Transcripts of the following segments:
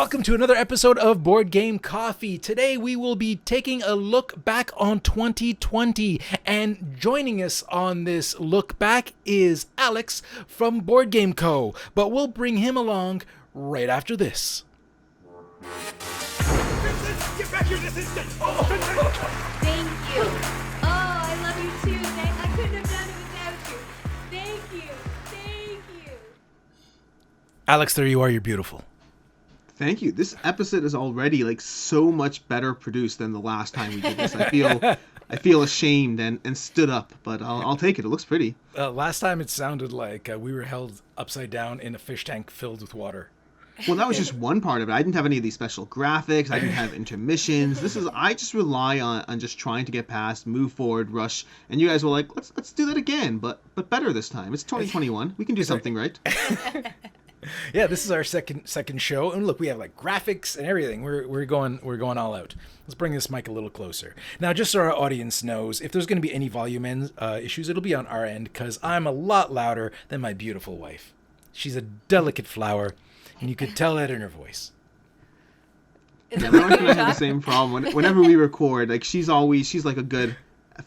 Welcome to another episode of Board Game Coffee. Today we will be taking a look back on 2020, and joining us on this look back is Alex from Board Game Co. But we'll bring him along right after this. Get back here this instant! Thank you. Oh, I love you too. I couldn't have done it without you. Thank you. Thank you. Alex, there you are. You're beautiful. Thank you. This episode is already so much better produced than the last time we did this. I feel ashamed and stood up, but I'll take it. It looks pretty. Last time it sounded like we were held upside down in a fish tank filled with water. Well, that was just one part of it. I didn't have any of these special graphics. I didn't have intermissions. I just rely on just trying to get past, move forward, rush. And you guys were like, let's do that again, but better this time. It's 2021. We can do something right. Yeah, this is our second show, and look, we have graphics and everything. We're going all out. Let's bring this mic a little closer. Now, just so our audience knows, if there's going to be any volume issues, it'll be on our end because I'm a lot louder than my beautiful wife. She's a delicate flower, and you could tell that in her voice. Yeah, my wife and I have the same problem. Whenever we record, she's like a good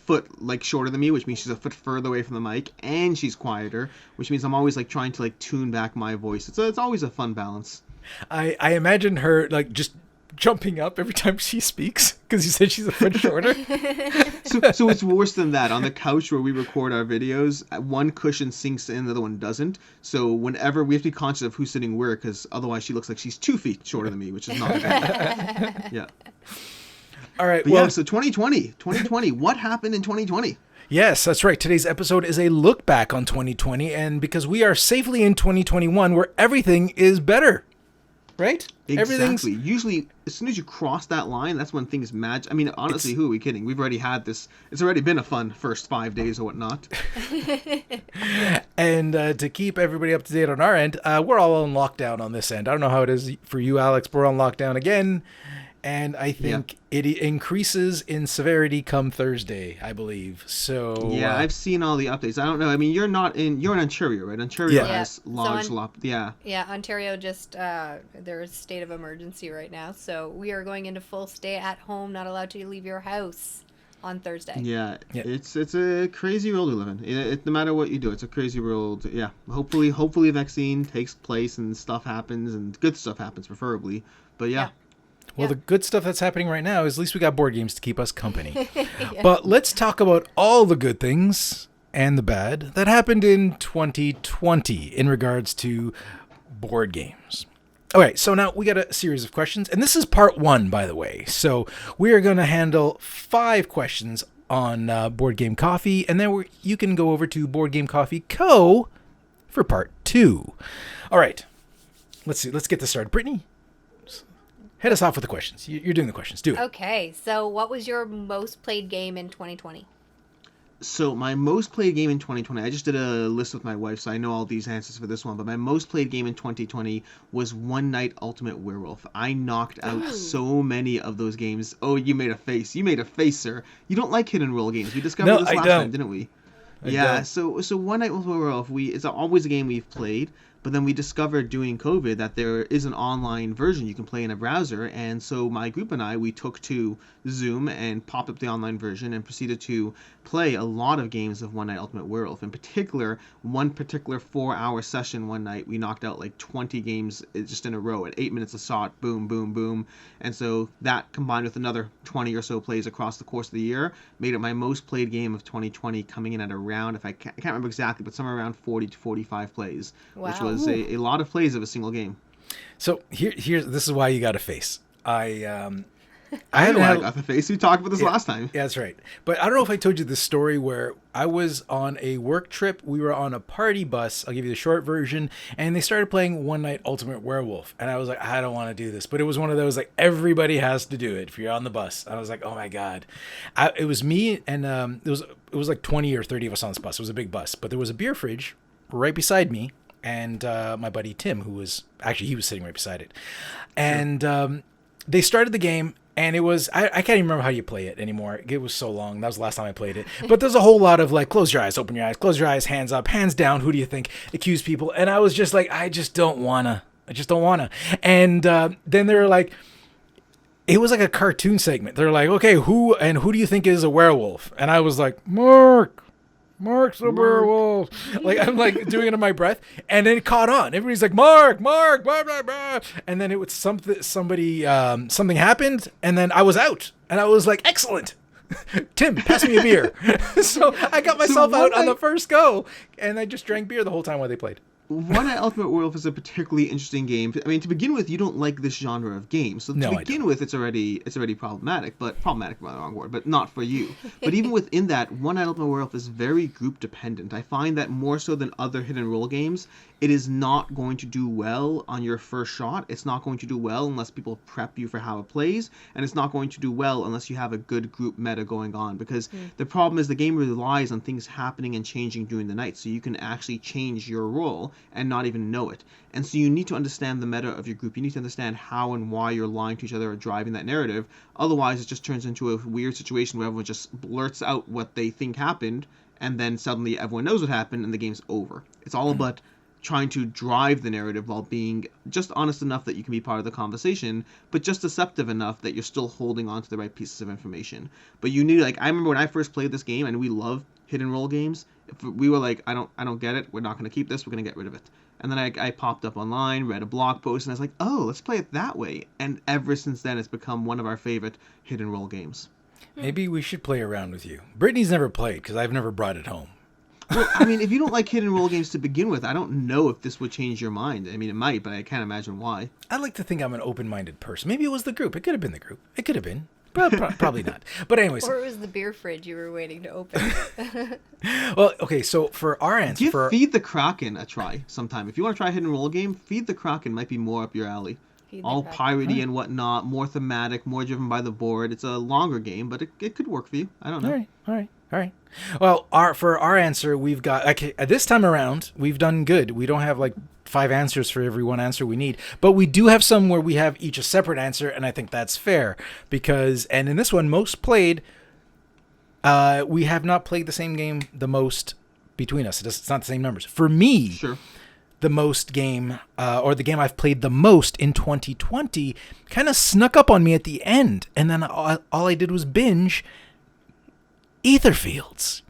foot shorter than me, which means she's a foot further away from the mic, and she's quieter, which means I'm always trying to tune back my voice. It's always a fun balance. I imagine her just jumping up every time she speaks because you said she's a foot shorter. So it's worse than that. On the couch where we record our videos, one cushion sinks in, the other one doesn't. So whenever we have to be conscious of who's sitting where, because otherwise she looks like she's 2 feet shorter than me, which is not good. Yeah. All right. But so 2020, what happened in 2020? Yes, that's right. Today's episode is a look back on 2020, and because we are safely in 2021 where everything is better, right? Exactly. Usually, as soon as you cross that line, that's when things match. I mean, honestly, who are we kidding? We've already had this. It's already been a fun first 5 days or whatnot. And to keep everybody up to date on our end, we're all on lockdown on this end. I don't know how it is for you, Alex. We're on lockdown again. And I think it increases in severity come Thursday, I believe. So yeah, I've seen all the updates. I don't know. I mean, you're in Ontario, right? Ontario has large Yeah, Ontario just there's a state of emergency right now, so we are going into full stay at home, not allowed to leave your house on Thursday. Yeah. It's a crazy world we live in. No matter what you do, it's a crazy world. Yeah. Hopefully a vaccine takes place and stuff happens and good stuff happens, preferably. But yeah. Well, the good stuff that's happening right now is at least we got board games to keep us company. But let's talk about all the good things and the bad that happened in 2020 in regards to board games. Okay, so now we got a series of questions, and this is part 1, by the way. So we are going to handle 5 questions on Board Game Coffee, and then you can go over to Board Game Coffee Co. for part 2. All right, let's see. Let's get this started. Brittany, head us off with the questions. You're doing the questions. Do it. Okay, so what was your most played game in 2020? So my most played game in 2020, I just did a list with my wife, so I know all these answers for this one, but my most played game in 2020 was One Night Ultimate Werewolf. I knocked out so many of those games. Oh, you made a face. You made a face, sir. You don't like hidden roll games. We discovered this last time, didn't we? So One Night Ultimate Werewolf, it's always a game we've played. But then we discovered during COVID that there is an online version you can play in a browser. And so my group and I, we took to Zoom and popped up the online version and proceeded to play a lot of games of One Night Ultimate Werewolf. In particular, one particular 4-hour session one night, we knocked out 20 games just in a row at 8 minutes a shot, boom, boom, boom. And so that combined with another 20 or so plays across the course of the year made it my most played game of 2020, coming in at around, I can't remember exactly, but somewhere around 40 to 45 plays, which was a lot of plays of a single game. So this is why you got a face. I got the face. We talked about this last time. Yeah, that's right. But I don't know if I told you the story where I was on a work trip. We were on a party bus. I'll give you the short version. And they started playing One Night Ultimate Werewolf. And I was like, I don't want to do this. But it was one of those, everybody has to do it if you're on the bus. I was like, oh my God. It was me and it was 20 or 30 of us on this bus. It was a big bus. But there was a beer fridge right beside me. And my buddy Tim, he was sitting right beside it. And they started the game. And it was, I can't even remember how you play it anymore. It was so long. That was the last time I played it. But there's a whole lot of close your eyes, open your eyes, close your eyes, hands up, hands down. Who do you think? Accuse people. And I was just like, I just don't want to. I just don't want to. And then they're like, it was like a cartoon segment. They're like, okay, who do you think is a werewolf? And I was like, Mark's a werewolf. Like, I'm like doing it in my breath, and then it caught on. Everybody's like, Mark, blah, blah, blah. And then it was something happened, and then I was out, and I was like, excellent. Tim, pass me a beer. So I got myself out on the first go, and I just drank beer the whole time while they played. One Night Ultimate Werewolf is a particularly interesting game. I mean, to begin with, you don't like this genre of games, so to begin with, it's already problematic. But problematic, is the wrong word, but not for you. But even within that, One Night Ultimate Werewolf is very group dependent. I find that more so than other hit and roll games, it is not going to do well on your first shot. It's not going to do well unless people prep you for how it plays, and it's not going to do well unless you have a good group meta going on. Because the problem is the game relies on things happening and changing during the night, so you can actually change your role and not even know it. And so you need to understand the meta of your group. You need to understand how and why you're lying to each other or driving that narrative. Otherwise, it just turns into a weird situation where everyone just blurts out what they think happened, and then suddenly everyone knows what happened and the game's over. It's all about trying to drive the narrative while being just honest enough that you can be part of the conversation, but just deceptive enough that you're still holding on to the right pieces of information. But you need, like, I remember when I first played this game, and we love hit and roll games, if we were like, I don't get it, we're not going to keep this, we're going to get rid of it. And then I popped up online, read a blog post, and I was like, oh, let's play it that way. And ever since then, it's become one of our favorite hit and roll games. Maybe we should play around with you. Brittany's never played because I've never brought it home. Well, I mean, if you don't like hit and roll games to begin with, I don't know if this would change your mind. I mean, it might, but I can't imagine why. I like to think I'm an open-minded person. Maybe it was the group. It could have been the group. It could have been. Probably not. But anyways. Or it was the beer fridge you were waiting to open. Well, okay, so for our answer... Give Feed the Kraken a try sometime. If you want to try a hit and roll game, Feed the Kraken might be more up your alley. All piratey and whatnot, more thematic, more driven by the board. It's a longer game, but it could work for you. I don't know. All right. Well, for our answer, we've got... Okay, this time around, we've done good. We don't have, like, 5 answers for every one answer we need. But we do have some where we have each a separate answer, and I think that's fair. Because... And in this one, most played... we have not played the same game the most between us. It's not the same numbers. For me... Sure. The most game, or the game I've played the most in 2020 kind of snuck up on me at the end. And then all I did was binge Aetherfields.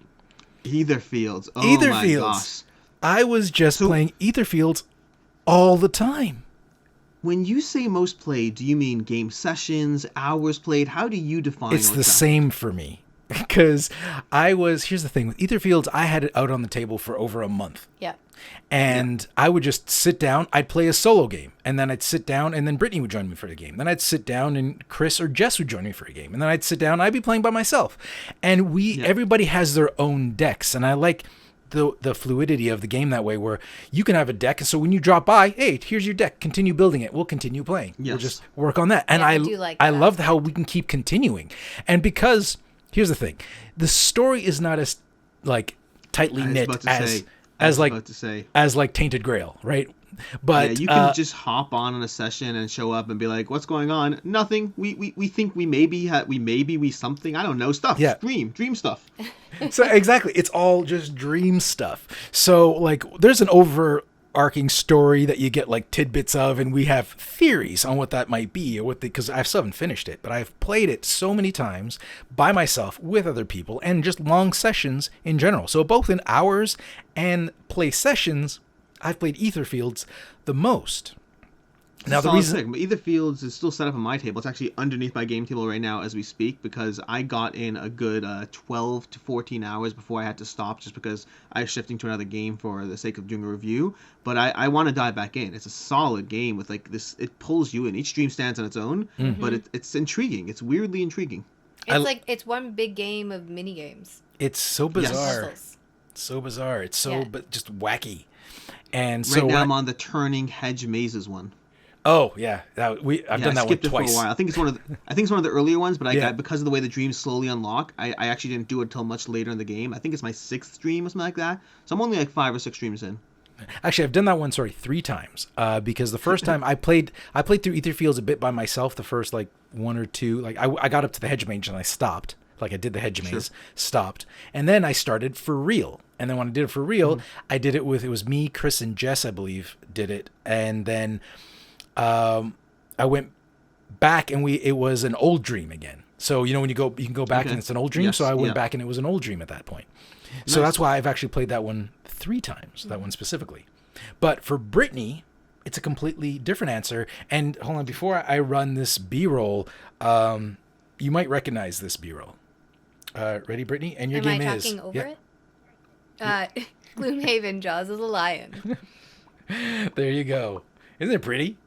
Aetherfields. Oh Aetherfields. My gosh. I was just playing Aetherfields all the time. When you say most played, do you mean game sessions, hours played? How do you define It's the same for me. Because here's the thing, with Aetherfields, I had it out on the table for over a month. Yeah. And I would just sit down, I'd play a solo game, and then I'd sit down, and then Brittany would join me for the game. Then I'd sit down, and Chris or Jess would join me for a game. And then I'd sit down, I'd be playing by myself. And everybody has their own decks, and I like the fluidity of the game that way, where you can have a deck, and so when you drop by, hey, here's your deck, continue building it, we'll continue playing. We'll just work on that. And I do like I that. love how we can keep continuing. And because, here's the thing, the story is not as, like, tightly knit as like Tainted Grail, right? But you can just hop on in a session and show up and be like, "What's going on? Nothing. We think we something. I don't know stuff. Yeah. Dream stuff." So exactly, it's all just dream stuff. So like, there's an overarching story that you get like tidbits of, and we have theories on what that might be, or because I still haven't finished it, but I've played it so many times by myself with other people, and just long sessions in general. So both in hours and play sessions, I've played Aetherfields the most. Now the reason Aetherfields is still set up on my table. It's actually underneath my game table right now as we speak, because I got in a good 12 to 14 hours before I had to stop, just because I was shifting to another game for the sake of doing a review. But I want to dive back in. It's a solid game with like this. It pulls you in. Each stream stands on its own, but it's intriguing. It's weirdly intriguing. It's one big game of mini games. It's so bizarre. Yes. So bizarre. It's so but just wacky. And right now I'm on the turning hedge mazes one. Oh yeah, I've done that one twice. For a while. I think it's one of the earlier ones, but because of the way the dreams slowly unlock, I actually didn't do it until much later in the game. I think it's my 6th stream or something like that. So I'm only like 5 or 6 streams in. Actually, I've done that one 3 times. Because the first time I played through Aetherfields a bit by myself. The first like 1 or 2, like I got up to the hedge maze and I stopped. Like I did the hedge maze, stopped, and then I started for real. And then when I did it for real, I did it with, it was me, Chris, and Jess, I believe, did it. And then I went back and it was an old dream again. So, when you can go back and it's an old dream. Yes, So I went yeah. back and it was an old dream at that point. So Nice. that's why I've actually played that one 3 times, that one specifically. But for Brittany, it's a completely different answer. And hold on, before I run this B-roll, you might recognize this B-roll. Ready, Brittany? And your Am I game is... talking over Yeah. it? Gloomhaven, Jaws of the Lion. There you go. Isn't it pretty?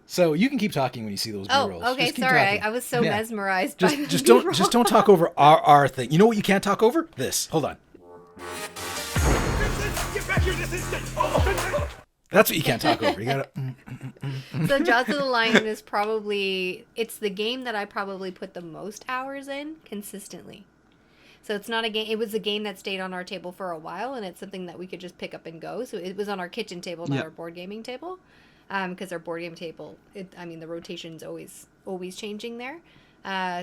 So you can keep talking when you see those B-rolls. Oh, okay. Just keep Sorry, talking. I was so Yeah. mesmerized by the Just B-roll. don't talk over our thing. You know what you can't talk over? This. Hold on. Vincent, get back here this instant! Oh, That's what you can't talk over. You gotta. So Jaws of the Lion is probably, it's the game that I probably put the most hours in consistently. So it's not a game, it was a game that stayed on our table for a while, and it's something that we could just pick up and go. So it was on our kitchen table, not Yeah. our board gaming table. Because our board game table, the rotation's always changing there.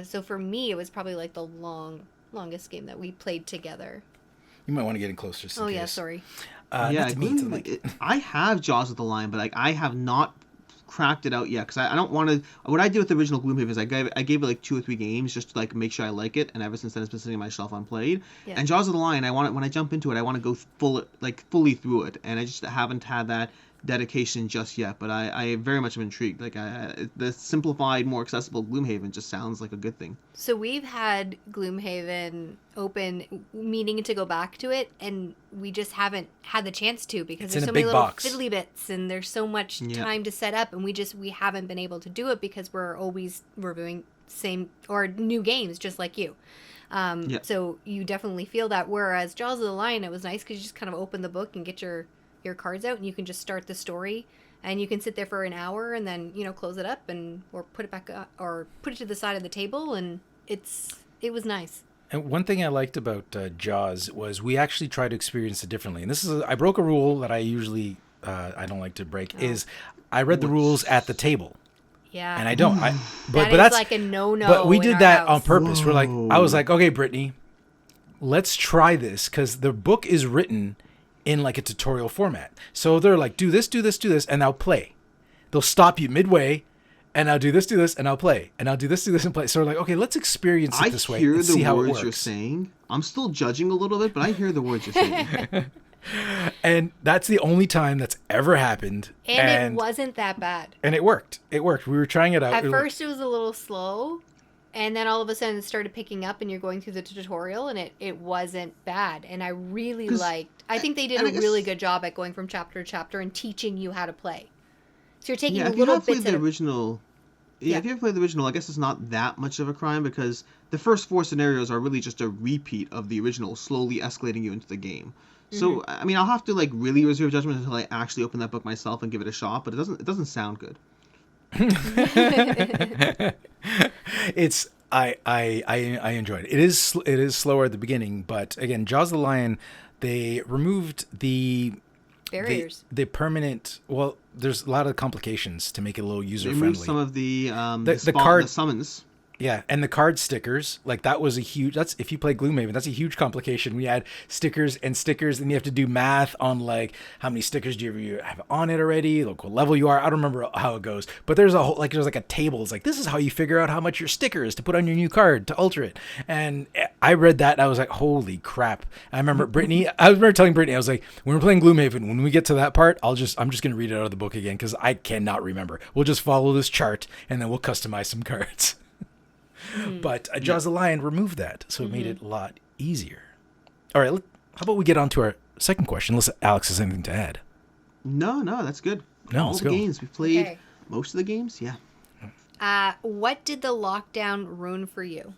So for me, it was probably like the longest game that we played together. You might want to get in closer. Just in Oh case. yeah, sorry. Not to me, to the mic. I have Jaws of the Lion, but I have not cracked it out yet because I don't want to. What I did with the original Gloomhaven is I gave it like 2 or 3 games just to like make sure I like it, and ever since then it's been sitting on my shelf unplayed. Yeah. And Jaws of the Lion, when I jump into it, I want to go fully through it, and I just haven't had that dedication just yet. But I very much am intrigued. Like the simplified, more accessible Gloomhaven just sounds like a good thing. So we've had Gloomhaven open, meaning to go back to it, and we just haven't had the chance to because It's there's in so a many big little box. fiddly bits, and there's so much Yeah. time to set up, and we haven't been able to do it because we're always reviewing same or new games, just like you. Yeah. So you definitely feel that. Whereas Jaws of the Lion, it was nice because you just kind of open the book and get your cards out, and you can just start the story. And you can sit there for an hour and then, close it up or put it back up or put it to the side of the table. And it was nice. And one thing I liked about Jaws was we actually tried to experience it differently. And this is I broke a rule that I usually I don't like to break. Is I read the rules at the table, Yeah. and I don't. that But is that's like a no-no. But we in did our that on house. purpose. We're like, I was Whoa. like, okay, Brittany, let's try this because the book is written in like a tutorial format. So they're like, do this, and I'll play. They'll stop you midway, and I'll do this, and I'll play, and I'll do this, and play. So we're like, okay, let's experience it I this way hear and the see how it words works. you're saying. I'm still judging a little bit, but I hear the words you're saying. And that's the only time that's ever happened. And it wasn't that bad. And it worked. It worked. We were trying it out. At We were like, first, it was a little slow. And then all of a sudden it started picking up and you're going through the tutorial and it wasn't bad. And I really 'Cause- I think they did and a I guess- really good job at going from chapter to chapter and teaching you how to play. So you're taking Yeah, if you little have played bits the at a original, Yeah. if you have played the original, I guess it's not that much of a crime because the first 4 scenarios are really just a repeat of the original, slowly escalating you into the game. So I mean, I'll have to like really reserve judgment until I actually open that book myself and give it a shot. But it doesn't sound good. it's I enjoyed it. It is slower at the beginning, but again, Jaws of the Lion, they removed the barriers. the permanent. Well, there's a lot of complications to make it a little user Remove friendly. some of the card- summons. Yeah, and the card stickers, like that was a huge. That's if you play Gloomhaven, that's a huge complication. We had stickers, and you have to do math on like how many stickers do you have on it already, like what level you are. I don't remember how it goes, but there's there's like a table. It's like this is how you figure out how much your sticker is to put on your new card to alter it. And I read that, and I was like, holy crap! I remember Brittany. I remember telling Brittany, I was like, when we're playing Gloomhaven, when we get to that part, I'm just gonna read it out of the book again because I cannot remember. We'll just follow this chart, and then we'll customize some cards. But Jaws of the Lion removed that, so it made it a lot easier. All right, how about we get on to our second question, unless Alex has anything to add. No, that's good. No, All let's the go. games we've played, Okay. most of the games, yeah. What did the lockdown ruin for you?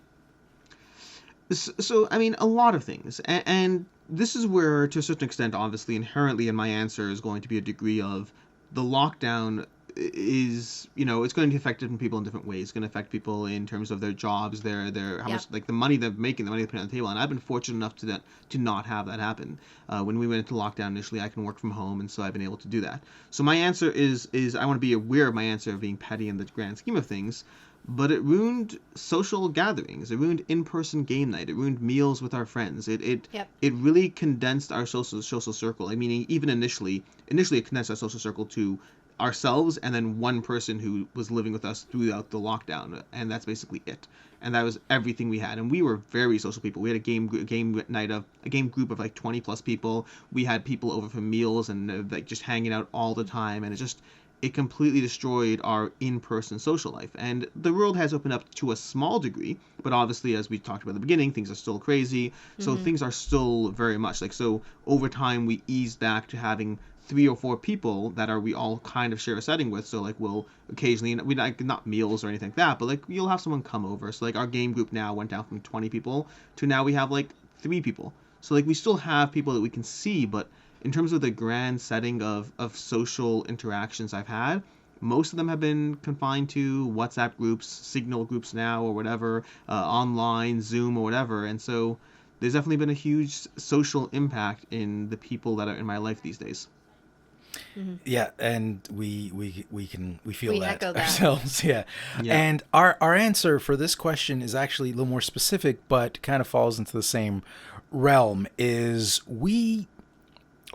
So, I mean, a lot of things. And this is where, to a certain extent, obviously, inherently in my answer is going to be a degree of the lockdown is, it's going to affect different people in different ways. It's going to affect people in terms of their jobs, their how much, like the money they're making, the money they put on the table. And I've been fortunate enough to not have that happen. When we went into lockdown initially, I can work from home, and so I've been able to do that. So my answer is I want to be aware of my answer of being petty in the grand scheme of things. but it ruined social gatherings. It ruined in-person game night. It ruined meals with our friends. Yep. It really condensed our social circle. I mean, even initially it condensed our social circle to ourselves and then one person who was living with us throughout the lockdown, and that's basically it. And that was everything we had. And we were very social people. We had a game group of like 20 plus people. We had people over for meals and like just hanging out all the time, and it completely destroyed our in-person social life. And the world has opened up to a small degree, but obviously, as we talked about at the beginning, things are still crazy. So things are still very much like, so over time we eased back to having 3 or 4 people that we all kind of share a setting with. So like we'll occasionally, we like not meals or anything like that, but like you'll have someone come over. So like our game group now went down from 20 people to now we have like 3 people. So like we still have people that we can see, but in terms of the grand setting of social interactions I've had, most of them have been confined to WhatsApp groups, Signal groups now or whatever, online, Zoom or whatever. And so there's definitely been a huge social impact in the people that are in my life these days. Yeah, and we feel We that echo that. ourselves. Yeah. Yeah. And our answer for this question is actually a little more specific, but kind of falls into the same realm. Is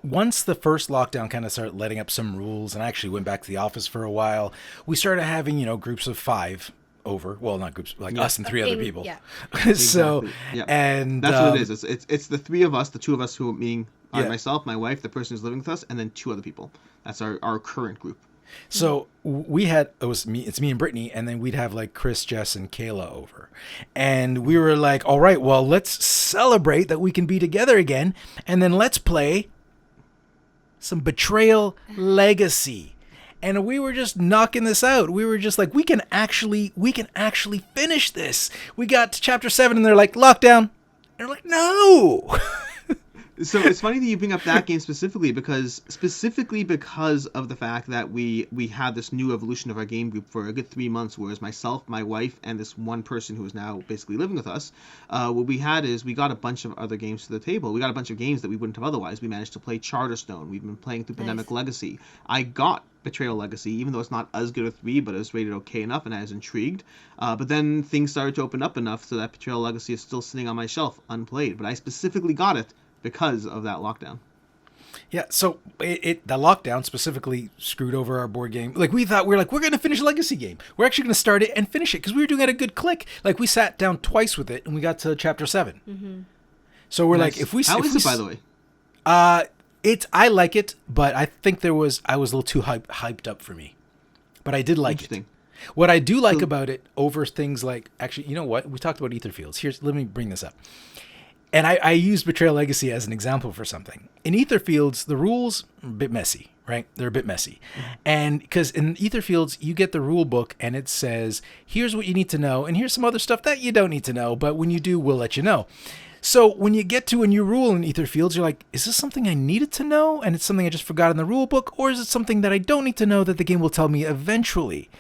once the first lockdown kind of started letting up some rules, and I actually went back to the office for a while, we started having groups of 5 over. Well, not groups, like us and 3 other people. Yeah. So Exactly. Yeah. and That's what it is. It's the 3 of us, the 2 of us who meaning Yeah. myself, my wife, the person who's living with us, and then 2 other people. That's our current group. So we had, it's me and Brittany, and then we'd have like Chris, Jess, and Kayla over. And we were like, all right, well, let's celebrate that we can be together again. And then let's play some Betrayal Legacy. And we were just knocking this out. We were just like, we can actually finish this. We got to chapter 7 and they're like, lockdown. And we're like, no. So it's funny that you bring up that game specifically because of the fact that we had this new evolution of our game group for a good 3 months, whereas myself, my wife, and this one person who is now basically living with us, what we had is we got a bunch of other games to the table. We got a bunch of games that we wouldn't have otherwise. We managed to play Charterstone. We've been playing through Pandemic Legacy. I got Betrayal Legacy, even though it's not as good a 3, but it was rated okay enough and I was intrigued. But then things started to open up enough so that Betrayal Legacy is still sitting on my shelf unplayed. But I specifically got it because of that lockdown. Yeah, so the lockdown specifically screwed over our board game. Like we're going to finish a Legacy game. We're actually going to start it and finish it because we were doing it at a good click. Like we sat down twice with it and we got to chapter 7. Mm-hmm. So we're Nice. like, if we How if is we, it, by the way? I like it, but I think I was a little too hyped up for me. But I did like it. Interesting. What I do like about it over things like, actually, you know what? We talked about Etherfields. Let me bring this up. And I use Betrayal Legacy as an example for something. In Etherfields, the rules are a bit messy, right? They're a bit messy. And because in Etherfields, you get the rule book and it says, here's what you need to know. And here's some other stuff that you don't need to know. But when you do, we'll let you know. So when you get to a new rule in Etherfields, you're like, is this something I needed to know? And it's something I just forgot in the rule book? Or is it something that I don't need to know that the game will tell me eventually?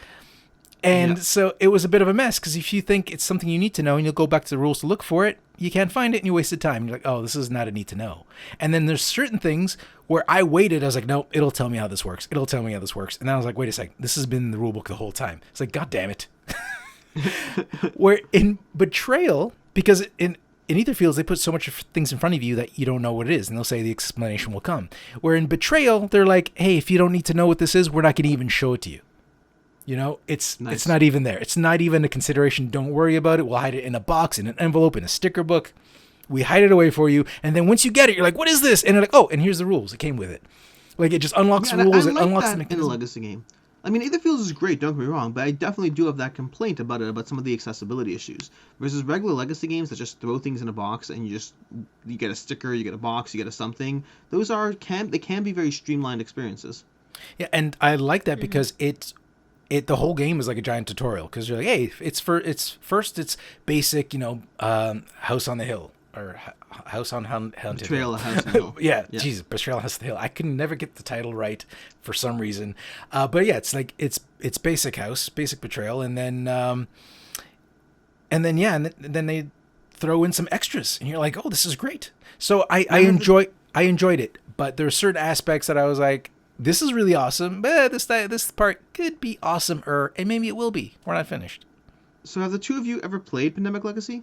And so it was a bit of a mess because if you think it's something you need to know and you'll go back to the rules to look for it, you can't find it and you wasted time. You're like, oh, this is not a need to know. And then there's certain things where I waited. I was like, no, it'll tell me how this works. It'll tell me how this works. And then I was like, wait a second. This has been in the rule book the whole time. It's like, God damn it. Where in Betrayal, because in Etherfields, they put so much things in front of you that you don't know what it is. And they'll say the explanation will come. Where in Betrayal, they're like, hey, if you don't need to know what this is, we're not going to even show it to you. You know, it's not even there. It's not even a consideration. Don't worry about it. We'll hide it in a box, in an envelope, in a sticker book. We hide it away for you. And then once you get it, you're like, what is this? And they're like, oh, and here's the rules. It came with it. Like, it just unlocks rules. It unlocks the mechanism. In a Legacy game. I mean, Etherfields is great, don't get me wrong, but I definitely do have that complaint about it, about some of the accessibility issues. Versus regular Legacy games that just throw things in a box and you get a sticker, you get a box, you get a something. Those they can be very streamlined experiences. Yeah, and I like that because the whole game is like a giant tutorial because you're like, hey, it's basic, House on the Hill or House on Haunted Betrayal Hill. of House on the Hill. Yeah, Jesus, Betrayal of House on the Hill. I can never get the title right for some reason, but yeah, it's like it's basic house, basic Betrayal, and then then they throw in some extras, and you're like, oh, this is great. So I enjoyed it, but there are certain aspects that I was like, this is really awesome, but this part could be awesomer, and maybe it will be. We're not finished. So have the two of you ever played Pandemic Legacy?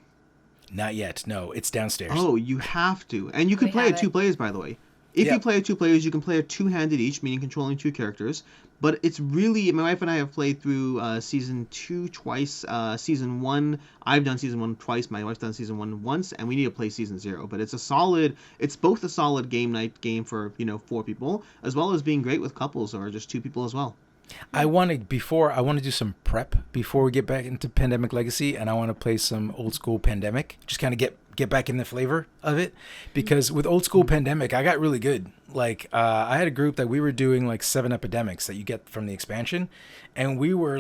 Not yet. No, it's downstairs. Oh, you have to. And you can We play have it two it. players, by the way. If Yeah. you play it two players, you can play it two-handed each, meaning controlling two characters. But it's really, my wife and I have played through season 2 twice. Season 1, I've done season 1 twice. My wife's done season 1 once, and we need to play season 0. But it's both a solid game night game for, 4 people, as well as being great with couples or just 2 people as well. I want to do some prep before we get back into Pandemic Legacy, and I want to play some old school Pandemic. Just kind of get back in the flavor of it, because with old school Pandemic, I got really good. Like I had a group that we were doing like 7 epidemics that you get from the expansion, and we were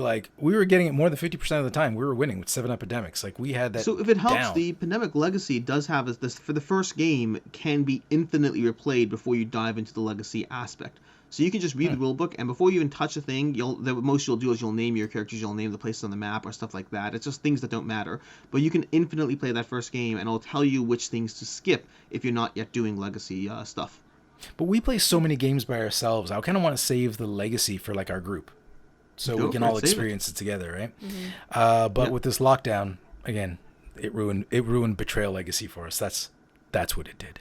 getting it more than 50% of the time. We were winning with 7 epidemics. Like we had that. So if it helps, down. the Pandemic Legacy does have this for the first game can be infinitely replayed before you dive into the Legacy aspect. So you can just read the rulebook, and before you even touch a thing, the most you'll do is you'll name your characters, you'll name the places on the map or stuff like that. It's just things that don't matter. But you can infinitely play that first game, and it'll tell you which things to skip if you're not yet doing Legacy stuff. But we play so many games by ourselves. I kind of want to save the Legacy for like our group, so Go we can for it, all save it. experience it together, right? But Yeah. with this lockdown, again, it ruined Betrayal Legacy for us. That's what it did.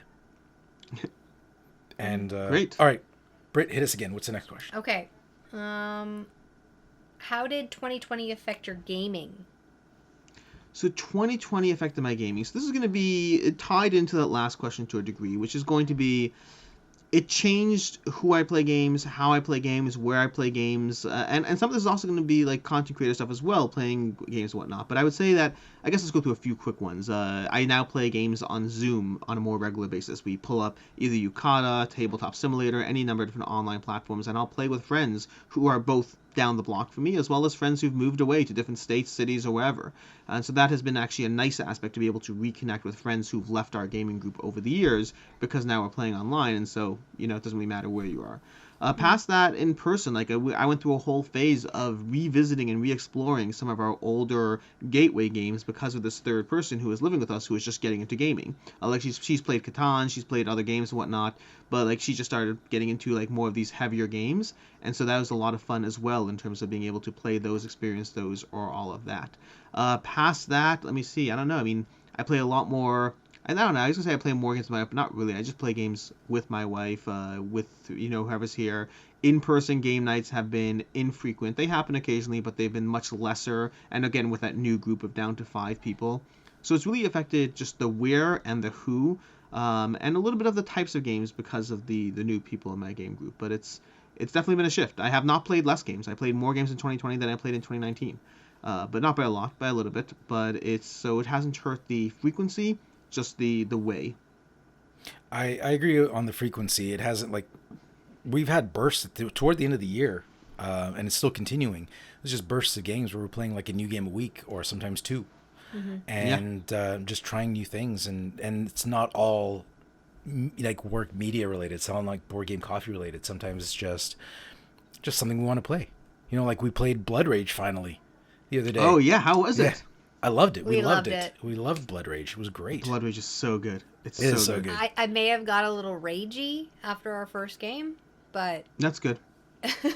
And Great. All right, Britt, hit us again. What's the next question? Okay. How did 2020 affect your gaming? So 2020 affected my gaming. So this is going to be tied into that last question to a degree, which is going to be, it changed who I play games, how I play games, where I play games, and some of this is also going to be like content creator stuff as well, playing games and whatnot. But I would say that, I guess let's go through a few quick ones. I now play games on Zoom on a more regular basis. We pull up either Yucata, Tabletop Simulator, any number of different online platforms, and I'll play with friends who are both down the block from me, as well as friends who've moved away to different states, cities, or wherever. And so that has been actually a nice aspect to be able to reconnect with friends who've left our gaming group over the years, because now we're playing online, and so, it doesn't really matter where you are. Past that, in person, like I went through a whole phase of revisiting and re-exploring some of our older gateway games because of this third person who was living with us who was just getting into gaming. Like she's played Catan, she's played other games and whatnot, but like she just started getting into like more of these heavier games, and so that was a lot of fun as well in terms of being able to play those, experience those, or all of that. Past that, let me see. I don't know. I mean, I play a lot more. I don't know. I was gonna say I play more games with my wife, but not really. I just play games with my wife, with whoever's here. In-person game nights have been infrequent. They happen occasionally, but they've been much lesser. And again, with that new group of down to 5 people, so it's really affected just the where and the who, and a little bit of the types of games because of the new people in my game group. But it's definitely been a shift. I have not played less games. I played more games in 2020 than I played in 2019, but not by a lot, by a little bit. But it hasn't hurt the frequency. Just the way. I agree on the frequency. It hasn't, like, we've had bursts toward the end of the year, and it's still continuing. It's just bursts of games where we're playing like a new game a week or sometimes 2, and just trying new things. And it's not all like work media related. It's all like board game coffee related. Sometimes it's just something we want to play. Like we played Blood Rage finally the other day. Oh yeah, how was it? I loved it. We loved loved it. it. We loved Blood Rage. It was great. Blood Rage is so good. It's It is so good. I may have got a little ragey after our first game, but That's good.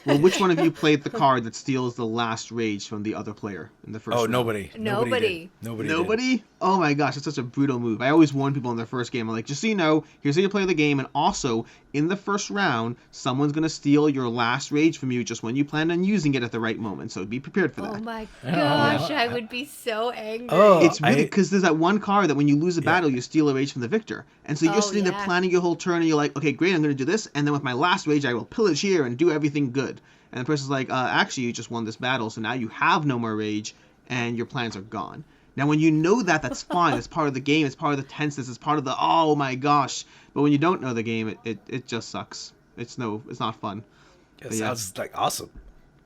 Well, which one of you played the card that steals the last rage from the other player in the first Oh, round? nobody. Nobody. Did. Nobody. Nobody? Oh my gosh, it's such a brutal move. I always warn people in their first game. I'm like, just so you know, here's how you play the game, and also, in the first round, someone's going to steal your last rage from you just when you plan on using it at the right moment, so be prepared for that. oh my gosh, I would be so angry. Oh, It's really because there's that one card that when you lose a battle, you steal a rage from the victor. And so you're Oh, sitting there yeah. planning your whole turn, and you're like, okay, great, I'm going to do this, and then with my last rage, I will pillage here and do everything good. And the person's like, actually, you just won this battle, so now you have no more rage, and your plans are gone. Now, when you know that, that's fine. It's part of the game. It's part of the tenseness. It's part of the, oh my gosh. But when you don't know the game, it just sucks. It's not fun. It But yeah. sounds like awesome.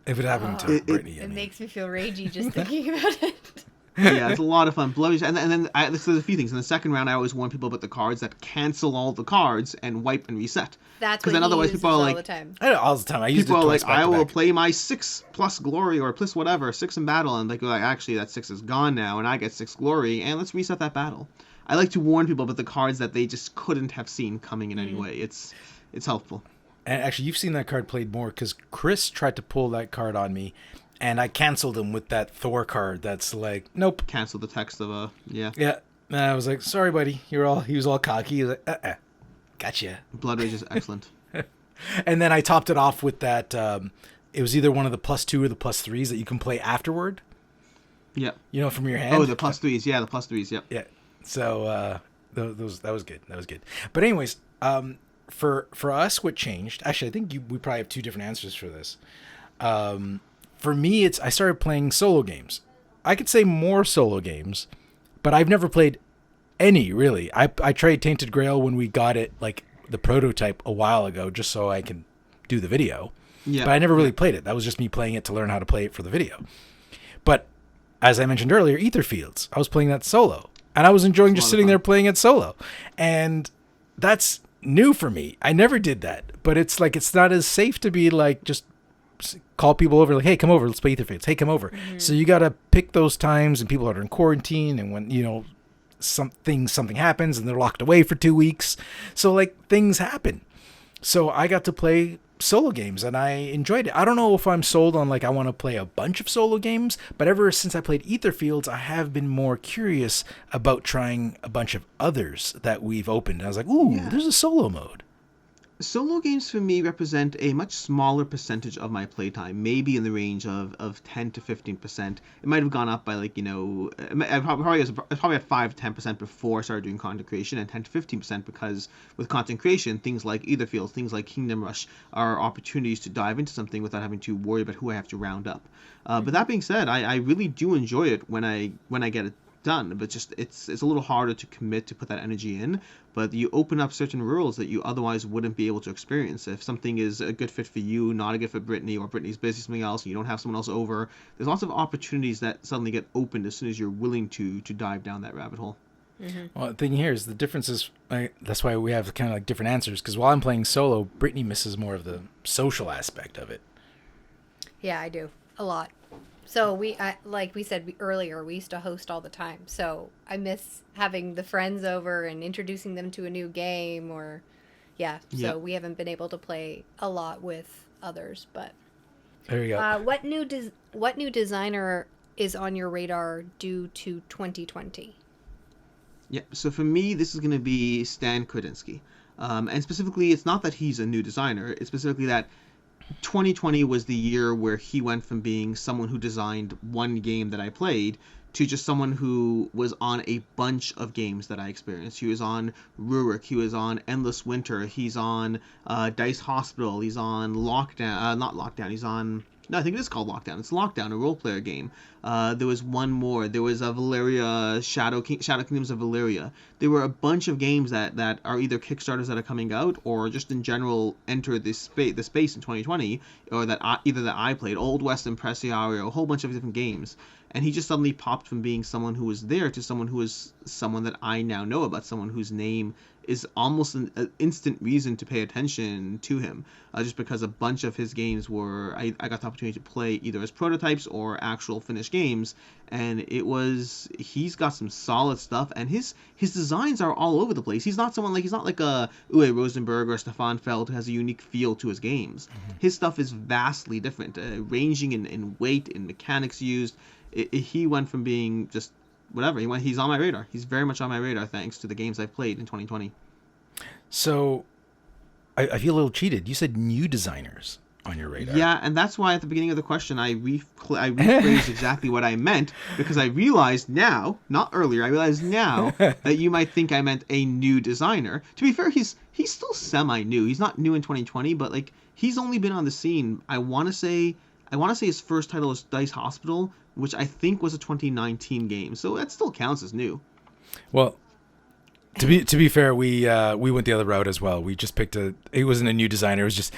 If it happened to Brittany, I It mean. makes me feel ragey just thinking about it. Yeah, it's a lot of fun. Blood Rage, and then there's a few things. In the second round, I always warn people about the cards that cancel all the cards and wipe and reset. That's 'Cause what then otherwise he uses people are all like- the time. I know all the time. I used it People are twice like, back I to will back. play my 6 plus glory or plus whatever, 6 in battle, and like actually that 6 is gone now, and I get 6 glory, and let's reset that battle. I like to warn people about the cards that they just couldn't have seen coming in any way. It's helpful. And actually, you've seen that card played more because Chris tried to pull that card on me, and I canceled him with that Thor card. That's like, nope. Cancel the text of yeah. Yeah. And I was like, sorry, buddy. He was all cocky. He was like, gotcha. Blood Rage is excellent. And then I topped it off with that. It was either one of the +2 or the +3s that you can play afterward. Yeah. You know, from your hand. Oh, the +3s. Yeah, the +3s. Yep. Yeah. So that was good. That was good. But anyways, for us, what changed? Actually, I think we probably have two different answers for this. For me, I started playing solo games. I could say more solo games, but I've never played any really. I tried Tainted Grail when we got it, like the prototype, a while ago, just so I can do the video. Yeah. But I never really played it. That was just me playing it to learn how to play it for the video. But as I mentioned earlier, Aetherfields, I was playing that solo, and I was enjoying just sitting there playing it solo. And that's new for me. I never did that. But it's like, it's not as safe to be like, just call people over, like, hey, come over, let's play Aetherfields. Hey, come over. Mm-hmm. So you got to pick those times, and people are in quarantine, and when, you know, something happens and they're locked away for 2 weeks. So like, things happen. So I got to play solo games and I enjoyed it. I don't know if I'm sold on like I want to play a bunch of solo games, but ever since I played Aetherfields, I have been more curious about trying a bunch of others that we've opened. And I was like, ooh, there's a solo mode. Solo games for me represent a much smaller percentage of my playtime, maybe in the range of 10 to 15%. It might have gone up by like, you know, I probably at 5 to 10% before I started doing content creation, and 10 to 15% because with content creation, things like Aetherfields, things like Kingdom Rush are opportunities to dive into something without having to worry about who I have to round up. But that being said, I really do enjoy it when I get it done, but just it's a little harder to commit to put that energy in. But you open up certain worlds that you otherwise wouldn't be able to experience. If something is a good fit for you, not a good fit for Brittany, or Brittany's busy something else and you don't have someone else over, there's lots of opportunities that suddenly get opened as soon as you're willing to dive down that rabbit hole. Mm-hmm. Well, the thing here is the difference is, that's why we have kind of like different answers, because while I'm playing solo, Brittany misses more of the social aspect of it. Yeah, I do. A lot. So like we said earlier, we used to host all the time. So I miss having the friends over and introducing them to a new game, or So we haven't been able to play a lot with others, but there you go. What new designer is on your radar due to 2020? Yeah, so for me, this is going to be Stan Kredinsky. And specifically, it's not that he's a new designer. It's specifically that 2020 was the year where he went from being someone who designed one game that I played to just someone who was on a bunch of games that I experienced. He was on Rurik, he was on Endless Winter, he's on Dice Hospital, he's on Lockdown, not Lockdown, he's on... No, I think it is called Lockdown. It's Lockdown, a role-player game. There was one more. There was a Valeria, Shadow Kingdoms of Valeria. There were a bunch of games that are either Kickstarters that are coming out or just in general enter the space in 2020, or that I played. Old West Impresario, a whole bunch of different games. And he just suddenly popped from being someone who was there to someone who is someone that I now know about, someone whose name is almost an instant reason to pay attention to him, just because a bunch of his games were, I got the opportunity to play either as prototypes or actual finished games, and he's got some solid stuff, and his designs are all over the place. He's not like a Uwe Rosenberg or Stefan Feld who has a unique feel to his games. Mm-hmm. His stuff is vastly different, ranging in weight, in mechanics used. He went from being just whatever. He's on my radar. He's very much on my radar thanks to the games I've played in 2020. So, I feel a little cheated. You said new designers on your radar. Yeah, and that's why at the beginning of the question I rephrased exactly what I meant, because I realized now, not earlier, I realized now that you might think I meant a new designer. To be fair, he's still semi-new. He's not new in 2020, but like he's only been on the scene. I want to say his first title was Dice Hospital, which I think was a 2019 game. So that still counts as new. Well, to be fair, we went the other route as well. We just picked it wasn't a new designer. It was just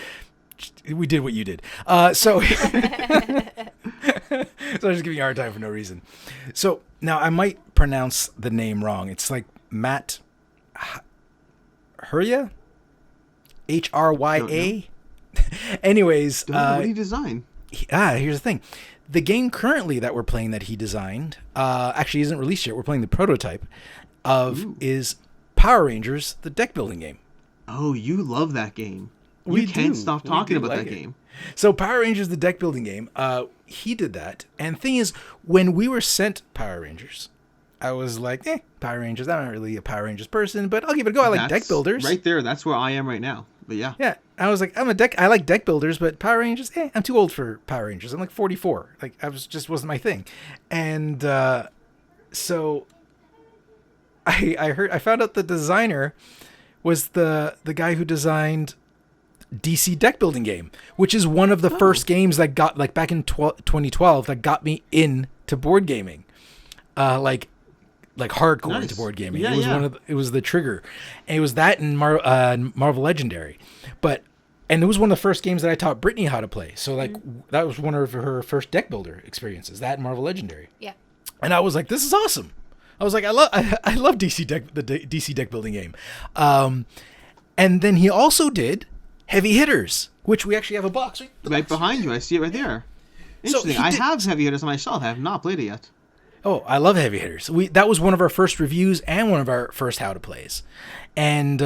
we did what you did. So I'm just giving you a hard time for no reason. So now I might pronounce the name wrong. It's like Matt Hrya? Hrya? Anyways. What did he design? Here's the thing. The game currently that we're playing that he designed actually isn't released yet. We're playing the prototype is Power Rangers, the deck building game. Oh, you love that game. We You can't do. stop We talking do about like that it. game. So Power Rangers, the deck building game, he did that. And thing is, when we were sent Power Rangers, I was like, Power Rangers. I'm not really a Power Rangers person, but I'll give it a go. I like deck That's builders. right there. That's where I am right now. But yeah. Yeah. I was like, I like deck builders, but Power Rangers, I'm too old for Power Rangers. I'm like 44. Like, just wasn't my thing. And so I found out the designer was the guy who designed DC deck building game, which is one of the first games that got, like, back in 2012 that got me into board gaming. Like hardcore Nice. into board gaming. Yeah, it was yeah. it was the trigger, and it was that in Marvel Legendary, and it was one of the first games that I taught Brittany how to play. So like that was one of her first deck builder experiences. That in Marvel Legendary, Yeah. and I was like, this is awesome. I was like, I love DC DC deck building game, and then he also did Heavy Hitters, which we actually have a box Right behind you. I see it right there. Interesting. he I did- have Heavy Hitters on my shelf. I have not played it yet. Oh, I love Heavy Hitters. That was one of our first reviews and one of our first how to plays, and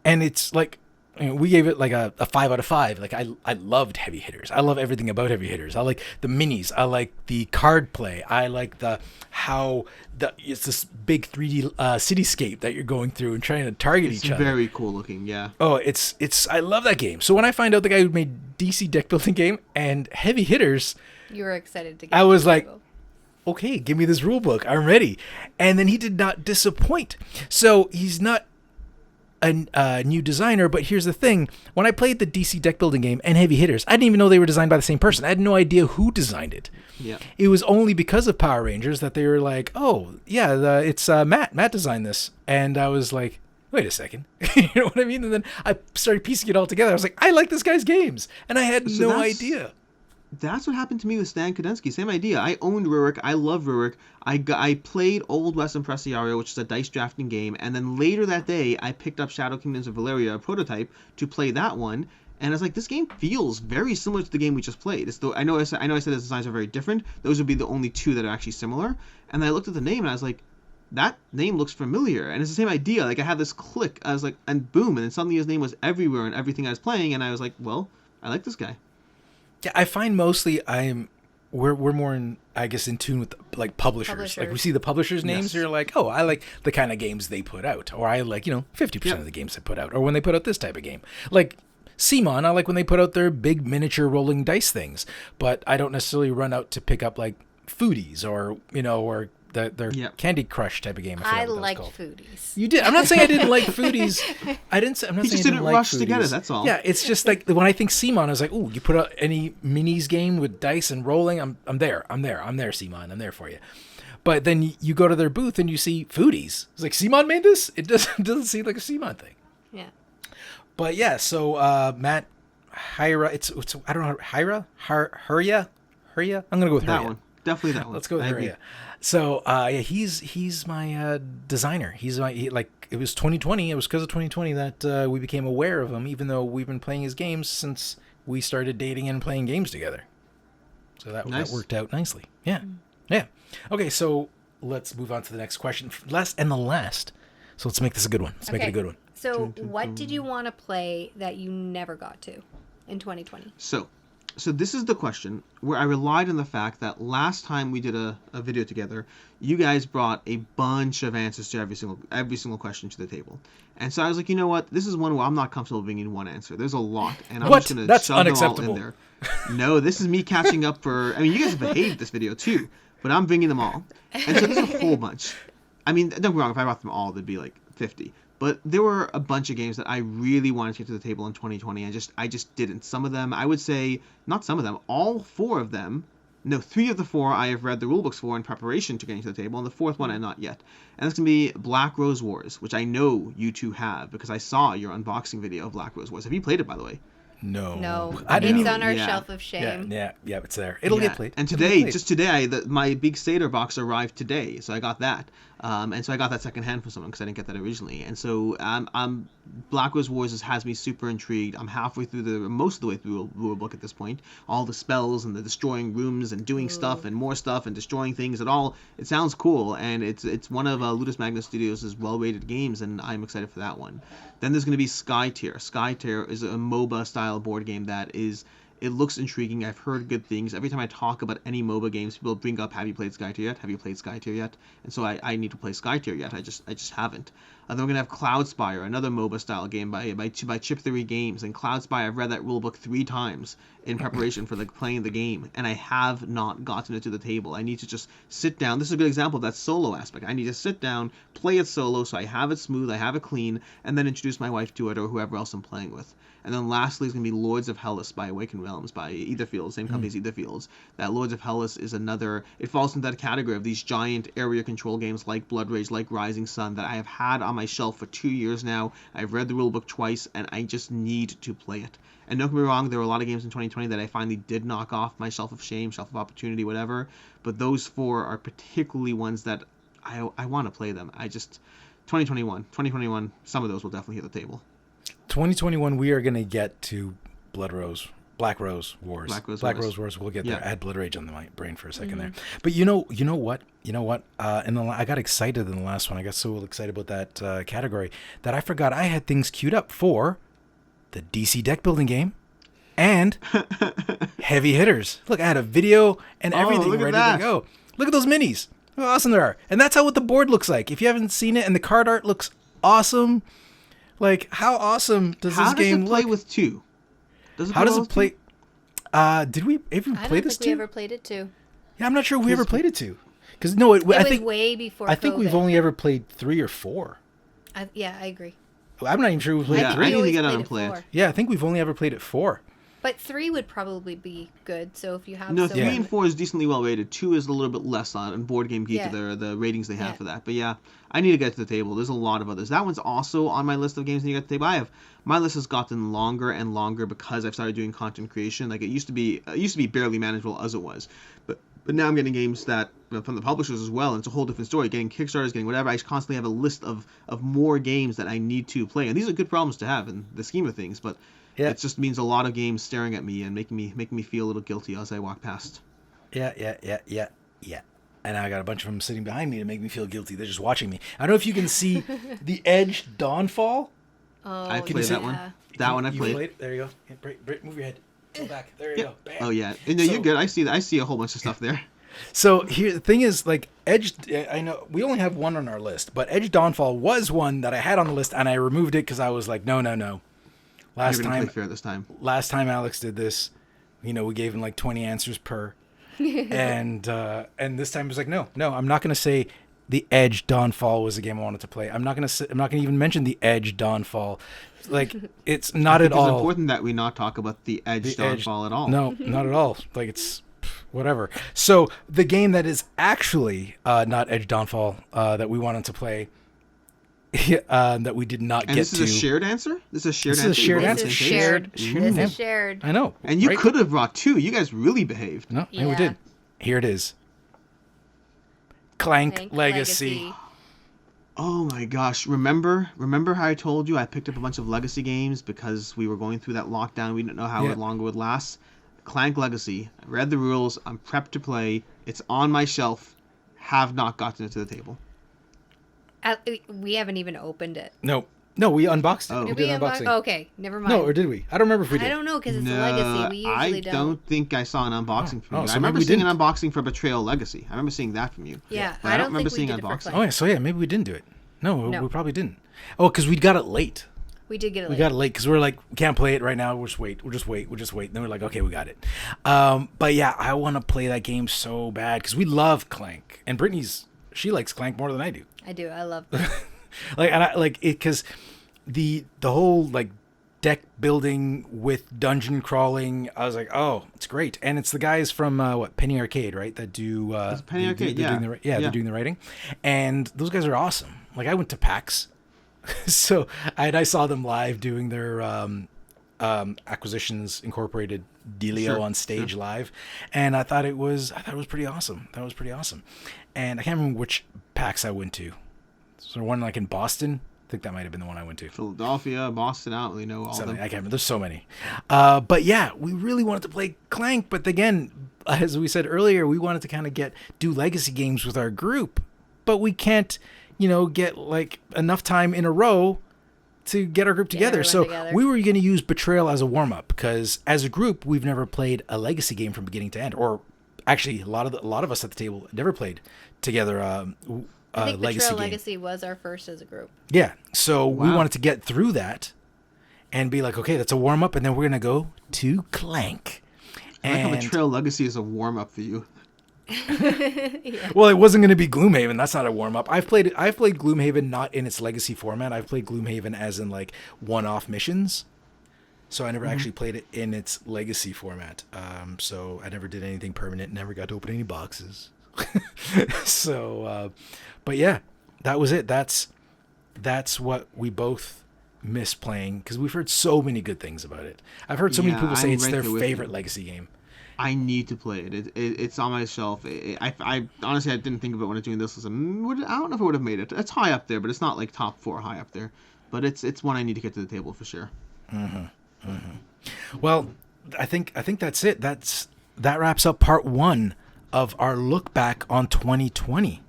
it's like, we gave it like a 5 out of 5. Like I loved Heavy Hitters. I love everything about Heavy Hitters. I like the minis. I like the card play. I like it's this big 3D cityscape that you're going through and trying to target It's each other. very cool looking. Yeah. Oh, it's I love that game. So when I find out the guy who made DC deck building game and Heavy Hitters, You were excited to get I was to the like, table. okay, give me this rule book. I'm ready. And then he did not disappoint. So he's not a new designer, but here's the thing. When I played the DC deck building game and Heavy Hitters, I didn't even know they were designed by the same person. I had no idea who designed it. Yeah. It was only because of Power Rangers that they were like, oh, yeah, it's Matt. Matt designed this. And I was like, wait a second. You know what I mean? And then I started piecing it all together. I was like, I like this guy's games. And I had So no that's- idea. That's what happened to me with Stan Kadensky. Same idea. I owned Rurik. I love Rurik. I played Old West Impresiario, which is a dice drafting game, and then later that day, I picked up Shadow Kingdoms of Valeria, a prototype, to play that one. And I was like, this game feels very similar to the game we just played. It's though I know I said the designs are very different. Those would be the only two that are actually similar. And I looked at the name and I was like, that name looks familiar. And it's the same idea. Like I had this click. I was like, and boom, and then suddenly his name was everywhere in everything I was playing. And I was like, well, I like this guy. Yeah, I find mostly we're more in, I guess, in tune with like publishers. Like we see the publishers' names, Yes. you're like, oh, I like the kind of games they put out, or I like 50% of the games they put out, or when they put out this type of game. Like CMON, I like when they put out their big miniature rolling dice things, but I don't necessarily run out to pick up like Foodies or or their Yep. Candy Crush type of game. I forgot what that was liked called. foodies. You did. I'm not saying I didn't like Foodies. I'm not He saying just I didn't like rush to get it, Foodies. that's all. Yeah, it's just like when I think CMON, I was like, ooh, you put out any minis game with dice and rolling, I'm there, CMON, I'm there for you. But then you go to their booth and you see Foodies. It's like, CMON made this? It doesn't seem like a CMON thing. Yeah. But yeah, so Matt Hyra, it's I don't know, Huria. I'm gonna go with That Huria. one. Definitely that one. Let's go with I agree. Huria. So yeah, he's my designer. It was 2020. It was because of 2020 that we became aware of him, even though we've been playing his games since we started dating and playing games together. So that Nice. worked out nicely. Yeah, yeah. Okay, so let's move on to the next question. Last and the last. So let's make this a good one. Let's make it a good one. So, what did you want to play that you never got to in 2020? So this is the question where I relied on the fact that last time we did a video together, you guys brought a bunch of answers to every single question to the table. And so I was like, you know what? This is one where I'm not comfortable bringing one answer. There's a lot. And I'm What? just going to That's shove them all unacceptable. in there. No, this is me catching up for... I mean, you guys have behaved this video too, but I'm bringing them all. And so there's a whole bunch. I mean, don't get me wrong. If I brought them all, there'd be like 50. But there were a bunch of games that I really wanted to get to the table in 2020. I just didn't. Some of them, I would say, not some of them, all 4 of them. No, 3 of the 4 I have read the rulebooks for in preparation to getting to the table, and the 4th one I'm not yet. And that's going to be Black Rose Wars, which I know you two have because I saw your unboxing video of Black Rose Wars. Have you played it, by the way? No, I didn't it's even. on our yeah. shelf of shame. Yeah, it's there. It'll Yeah. get played. And It'll get today, played. just today, my big Seder box arrived today, so I got that. And so I got that secondhand from someone because I didn't get that originally. And so Black Rose Wars has me super intrigued. I'm halfway through most of the way through the rule book at this point. All the spells and the destroying rooms and doing stuff and more stuff and destroying things. It sounds cool, and it's one of Ludus Magnus Studios' well-rated games, and I'm excited for that one. Then there's going to be Skytear. Skytear is a MOBA style board game that it looks intriguing. I've heard good things. Every time I talk about any MOBA games, people bring up, have you played Skytear yet? Have you played Skytear yet? And so I need to play Skytear yet. I just haven't. Then we're going to have Cloudspire, another MOBA style game by Chip Theory Games. And Cloudspire, I've read that rulebook 3 times in preparation for playing the game, and I have not gotten it to the table. I need to just sit down. This is a good example of that solo aspect. I need to sit down, play it solo, so I have it smooth, I have it clean, and then introduce my wife to it or whoever else I'm playing with. And then lastly is going to be Lords of Hellas by Awakened Realms by Etherfields, same company as Etherfields. That Lords of Hellas is it falls into that category of these giant area control games like Blood Rage, like Rising Sun, that I have had on my shelf for 2 years now. I've read the rulebook twice, and I just need to play it. And don't get me wrong, there were a lot of games in 2020 that I finally did knock off my shelf of shame, shelf of opportunity, whatever. But those 4 are particularly ones that I want to play them. 2021, some of those will definitely hit the table. 2021, we are going to get to Black Rose Wars. Black Rose Wars. We'll get there. Yeah. I had Blood Rage on my brain for a second there. But you know what? I got excited in the last one. I got so excited about that category that I forgot I had things queued up for the DC deck building game and Heavy Hitters. Look, I had a video and everything ready to go. Look at those minis. Look how awesome they are. And that's what the board looks like. If you haven't seen it, and the card art looks awesome. Like, how awesome does this game look? How does it play with 2? How does it play? Did we ever play this 2? We ever played it 2. Yeah, I'm not sure we ever played it 2. Because no, I think way before. I think we've only ever played 3 or 4. I agree. I'm not even sure we played 3. I need to get on and play it. Yeah, I think we've only ever played it 4. But 3 would probably be good. So if you have 3 and 4 is decently well rated. 2 is a little bit less on Board Game Geek. Yeah. The ratings they have for that. But yeah, I need to get to the table. There's a lot of others. That one's also on my list of games I need to get to the table. My list has gotten longer and longer because I've started doing content creation. Like it used to be barely manageable as it was. But now I'm getting games that from the publishers as well, and it's a whole different story. Getting Kickstarters, getting whatever. I constantly have a list of more games that I need to play, and these are good problems to have in the scheme of things. But it just means a lot of games staring at me and making me feel a little guilty as I walk past. Yeah. And I got a bunch of them sitting behind me to make me feel guilty. They're just watching me. I don't know if you can see the Edge Dawnfall. Oh, I played that one. That one I played. There you go. Yeah, Brit, move your head. Go back. There you go. Bam. Oh yeah. No, you're good. I see a whole bunch of stuff there. So here, the thing is, like Edge. I know we only have one on our list, but Edge Dawnfall was one that I had on the list, and I removed it because I was like, no. You're gonna play fair this time. Last time Alex did this, we gave him like 20 answers per, and this time it was like, no, I'm not gonna say the Edge Dawnfall was a game I wanted to play. I'm not gonna even mention the Edge Dawnfall. Like it's not at all. It's important that we not talk about the Edge Dawnfall at all. No, not at all. Like it's whatever. So the game that is actually not Edge Dawnfall that we wanted to play. That we did not get to. This is a shared answer? This is a shared answer? This is a shared answer. This is shared. I know. And you could have brought 2. You guys really behaved. No, we did. Here it is. Clank Legacy. Oh my gosh. Remember how I told you I picked up a bunch of Legacy games because we were going through that lockdown. We didn't know how long it would last. Clank Legacy. I read the rules. I'm prepped to play. It's on my shelf. Have not gotten it to the table. We haven't even opened it. No, we unboxed it. Oh. We Did we did unboxing. Okay, never mind. No, or did we? I don't remember if we did. I don't know because it's a legacy. We usually don't. I don't think I saw an unboxing from you. So I remember maybe we seeing didn't. an unboxing for Betrayal Legacy. I remember seeing that from you. Yeah, But I don't remember seeing an unboxing. Oh yeah, so maybe we didn't do it. No, No. we probably didn't. Oh, because we got it late. We did get it. We got it late because we were like, we can't play it right now. We'll just wait. And then we're like, okay, we got it. But yeah, I want to play that game so bad because we love Clank, and she likes Clank more than I do. I do. I love. Like, and I like it because the whole like deck building with dungeon crawling. I was like, oh, it's great, and it's the guys from Penny Arcade, right? That do Penny Arcade, they're doing the writing, and those guys are awesome. Like I went to PAX, so I saw them live doing their Acquisitions Incorporated dealio Sure, on stage live, and I thought it was pretty awesome. That was pretty awesome, and I can't remember which PAX I went to. So one like in Boston. I think that might have been the one I went to. Philadelphia, Boston, I don't really know all of Something, them. I can't remember. There's so many. But yeah, we really wanted to play Clank. But again, as we said earlier, we wanted to kind of do legacy games with our group. But we can't, get like enough time in a row to get our group together. everyone So together. we were going to use Betrayal as a warm-up because as a group, we've never played a legacy game from beginning to end. Or actually, a lot of us at the table never played together I think legacy Betrayal game. Legacy was our first as a group. Yeah. So we Wow. wanted to get through that and be like, okay, that's a warm up, and then we're gonna go to Clank. I like how And Betrayal Legacy is a warm-up for you. well, it wasn't gonna be Gloomhaven. That's not a warm up. I've played Gloomhaven not in its legacy format. I've played Gloomhaven as in like one-off missions. So I never actually played it in its legacy format. So I never did anything permanent. Never got to open any boxes. So, but yeah, that was it. That's what we both miss playing because we've heard so many good things about it. I've heard so many Yeah, people say I'm it's right their there with favorite you. legacy game. I need to play it. It's on my shelf. I honestly I didn't think of it when I was doing this. I don't know if I would have made it. It's high up there, but it's not like top 4 high up there. But it's one I need to get to the table for sure. Well, I think that's it. That wraps up part 1 of our look back on 2020.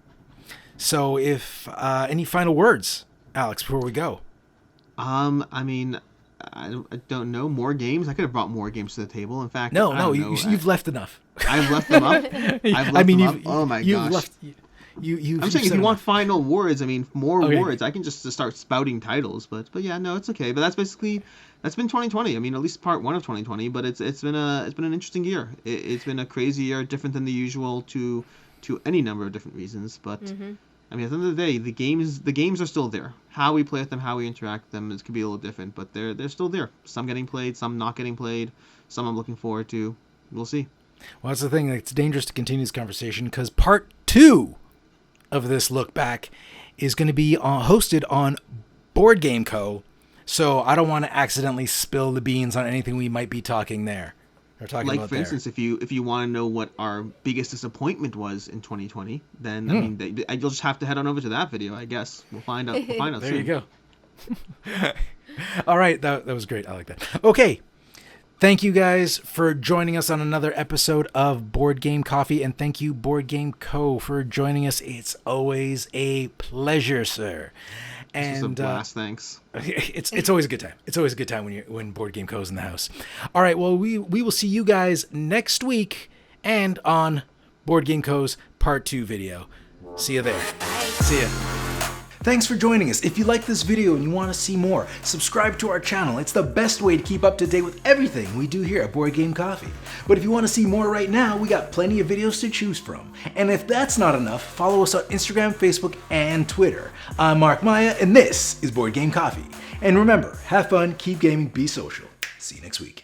So, if any final words, Alex, before we go? I mean, I don't know. More games. I could have brought more games to the table. In fact, No, I no, don't know. you've left enough. I've left them up. I've left I mean, them you've, up. Oh my you've gosh. left. You've I'm saying if said you want enough. final words, I mean more Okay. words. I can just start spouting titles, but yeah, no, it's okay. But that's been 2020. I mean, at least part 1 of 2020. But it's been an interesting year. It's been a crazy year, different than the usual to any number of different reasons. But I mean, at the end of the day, the games are still there. How we play with them, how we interact with them, could be a little different, but they're still there. Some getting played, some not getting played, some I'm looking forward to. We'll see. Well, that's the thing. It's dangerous to continue this conversation because part 2 of this look back is going to be hosted on Board Game Co. So I don't want to accidentally spill the beans on anything we might be talking there. Or talking Like about for there. instance, if you want to know what our biggest disappointment was in 2020, then I mean, you'll just have to head on over to that video. I guess we'll find out. We'll find out There soon. you go. All right, that was great. I like that. Okay. Thank you guys for joining us on another episode of Board Game Coffee, and thank you Board Game Co. for joining us. It's always a pleasure, sir. This was a And blast. Thanks. it's always a good time. It's always a good time when Board Game Co. is in the house. All right, well we will see you guys next week and on Board Game Co.'s Part 2 video. See you there. See ya. Thanks for joining us. If you like this video and you want to see more, subscribe to our channel. It's the best way to keep up to date with everything we do here at Board Game Coffee. But if you want to see more right now, we got plenty of videos to choose from. And if that's not enough, follow us on Instagram, Facebook, and Twitter. I'm Mark Maya, and this is Board Game Coffee. And remember, have fun, keep gaming, be social. See you next week.